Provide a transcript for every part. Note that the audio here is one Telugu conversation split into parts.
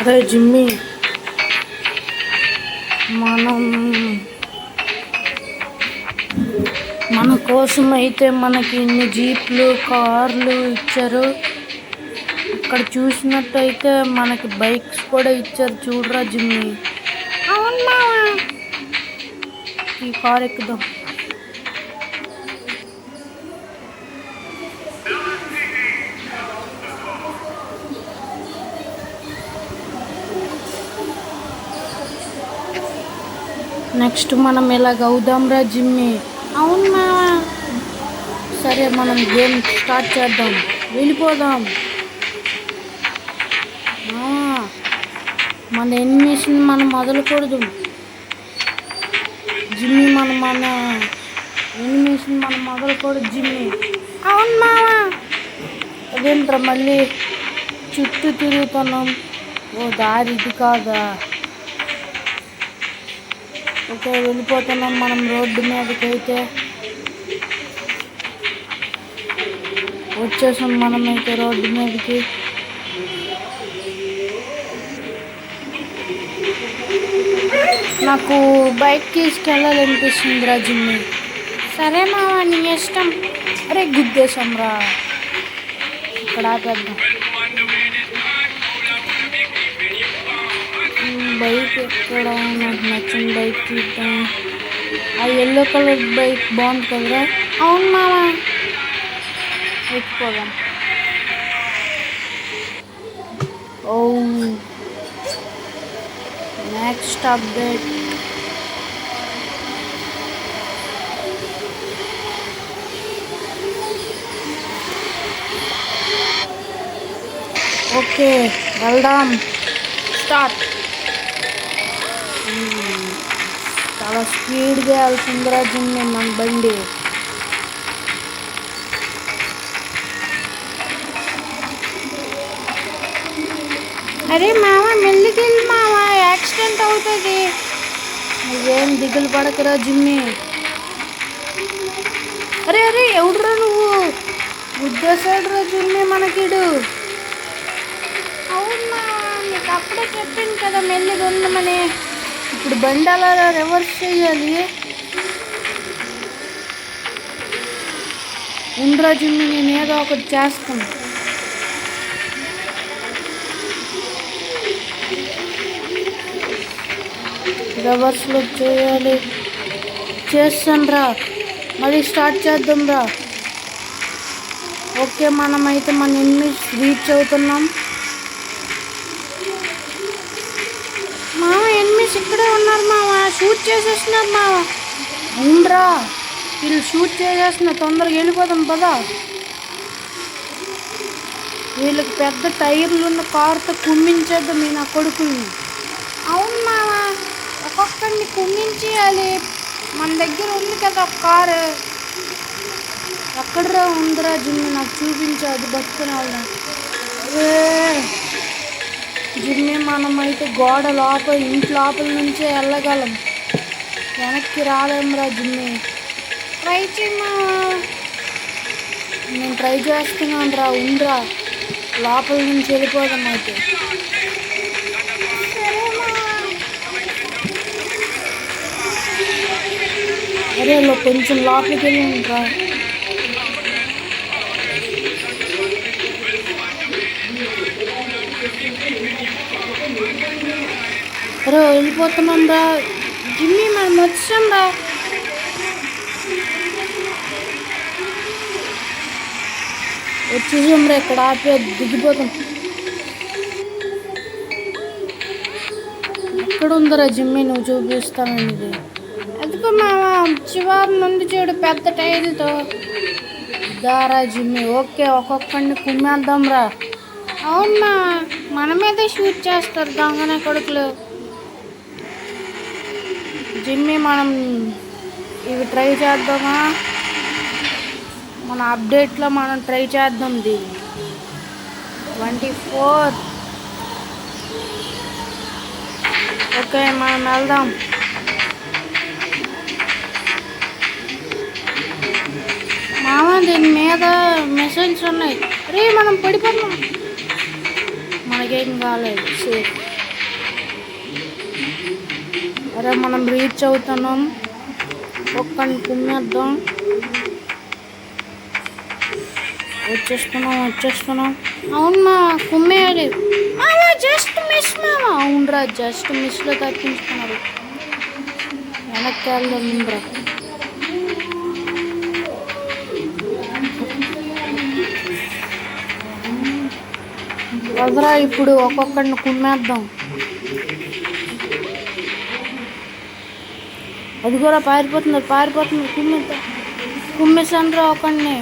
అరే జిమ్మి, మనం మన కోసం అయితే మనకి ఇన్ని జీప్లు కార్లు ఇచ్చారు. ఇక్కడ చూసినట్టయితే మనకి బైక్స్ కూడా ఇచ్చారు. చూడరా జిమ్మి. అవునా, ఈ కార్ ఎక్కుదాం. నెక్స్ట్ మనం ఇలాగ అవుదాం రా జిమ్మి. అవునా, సరే మనం గేమ్ స్టార్ట్ చేద్దాం. వెళ్ళిపోదాం. మన ఎనిమిషన్ మనం మొదలుకూడదు జిమ్మి. మన ఎనిమిషన్ మనం మొదలుకూడదు జిమ్మి. అవును మావా. అదేంట్రా మళ్ళీ చుట్టూ తిరుగుతున్నాం? ఓ దారి ఇది కాదా? ఓకే, వెళ్ళిపోతున్నాం మనం రోడ్డు మీదకి. అయితే వచ్చేసాం మనమైతే రోడ్డు మీదకి. నాకు బైక్ తీసుకెళ్ళాలనిపిస్తుంది రా జిమ్మి. సరే మావా, నీ ఇష్టం. అరే గుద్దేశం రా. ఇక్కడ ఆపేద్దాం. బైక్ ఎక్కడ? నాకు నచ్చిన బైక్ తీద్దాం. ఆ ఎల్లో కలర్ బైక్ బాగుంది కదరా. అవును మావా, ఎక్కిపోదాం. ఓ, నెక్స్ట్ అప్డేట్. ఓకే, వెళ్దాం. స్టార్ట్. చాలా స్పీడ్గా వెళ్తుందిరా జిమ్మి మన బండి. అరే మావా, మెల్లికెళ్ళి మావా, యాక్సిడెంట్ అవుతుంది. నువ్వేం దిగులు పడకరా జిమ్మి. అరే అరే, ఎవడురా నువ్వు? గుద్దేశాడురా జిమ్మి మనకిడు. అవును మావా, నీకు అప్పుడే చెప్పింది కదా మెల్లిగా ఉండమని. ఇప్పుడు బండి అలా రివర్స్ చేయాలి. ఉండరా జిమ్మి, నేను ఏదో ఒకటి చేస్తాను. రివర్స్లో చేయాలి. చేస్తాను రా. మళ్ళీ స్టార్ట్ చేద్దాం రా. ఓకే, మనమైతే మన ఎనిమిస్ రీచ్ అవుతున్నాం. మావా, ఎనిమిస్ ఇక్కడే ఉన్నారు మావా, షూట్ చేసేస్తున్నారు మావా. ఉండరా, వీళ్ళు షూట్ చేసేస్తున్నా. తొందరగా వెళ్ళిపోదాం పదా. వీళ్ళకి పెద్ద టైర్లు ఉన్న కారుతో కుమ్మించేద్దాం మీ నా కొడుకుని. అవును మావా, ఒక్కొక్కరిని కుమ్మించేయాలి. మన దగ్గర ఉంది కదా ఒక కారు. ఎక్కడరా ఉందిరా జిమ్మి, నాకు చూపించు. అది పట్టుకునే వాళ్ళం. జిమ్మి, మనమైతే గోడ లోపల, ఇంటి లోపల నుంచే వెళ్ళగలం. వెనక్కి రాలేమురా జిమ్మి. ట్రై చేయి మావా. నేను ట్రై చేస్తున్నాను రా. ఉండరా, లోపల నుంచి వెళ్ళిపోదాం అయితే. సరే మావా. అరే కొంచెం లోపలికి వెళ్ళి ఉండరా. అరే వెళ్ళిపోతున్నాం రా జిమ్మి, మనం వచ్చాం రా. వచ్చేసాం రా. ఇక్కడ ఆపే దిగిపోతాం. ఎక్కడ ఉందరా జిమ్మి, నువ్వు చూపిస్తానండి. ఎందుకు మావా, చివరి నుండి చూడు పెద్ద టైర్లతో. దారా జిమ్మి. ఓకే, ఒక్కొక్కడిని కుమ్మేద్దాం రా. అవునా, మన మీదే షూట్ చేస్తారు దొంగన కొడుకులు. జిమ్మి, మనం ఇవి ట్రై చేద్దామా? మన అప్డేట్లో మనం ట్రై చేద్దాం దీన్ని. 24. ఓకే, మనం వెళ్దాం. మావా, దీని మీద మెసేజ్ ఉన్నాయి. రే, మనం పడిపోతాం. మనకేం కాలేదు. సేఫ్. అరే మనం రీచ్ అవుతున్నాం, ఒక్కడిని కుమ్మేద్దాం. వచ్చేస్తున్నాం. అవును మామ, కుమ్మేయాలి. మామా జస్ట్ మిస్ మామా. అవునరా, జస్ట్ మిస్లో తప్పించుకున్నారు. వెనక్కి వెళ్దాం ముందర. వదరా, ఇప్పుడు ఒక్కొక్కడిని కుమ్మేద్దాం. అది కూడా పారిపోతున్నారు. కుమ్మేసానురా ఒకడిని.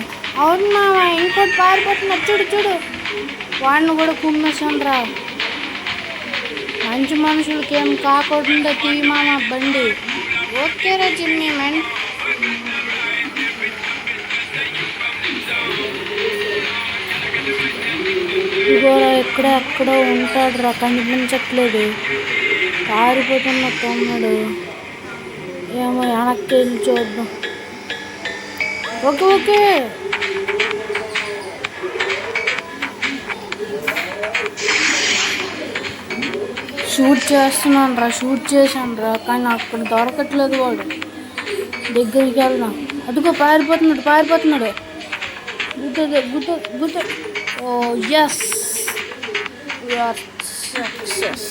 అవును మామ, ఇంకోటి పారిపోతున్నారు. చూడు. వాడిని కూడా కుమ్మేసానురా. మంచి మనుషులకి ఏం కాకుండా తీ మామ బండి. ఓకేరా జిమ్మి మ్యాన్. ఇదిగోరా, ఎక్కడో ఉంటాడురా, కనిపించట్లేదు. పారిపోతున్న తమ్ముడు. ఏమో వెనక్కి వెళ్ళి చూద్దాం. ఓకే. షూట్ చేశాను రా, కానీ అక్కడ దొరకట్లేదు. వాడు దగ్గరికి వెళ్దాం. అదిగో పారిపోతున్నాడు. గుద్దు. ఓ ఎస్, వీఆర్ సక్సెస్.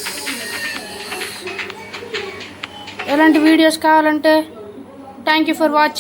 ఎలాంటి వీడియోస్ కావాలంటే థ్యాంక్ యూ ఫర్ వాచింగ్.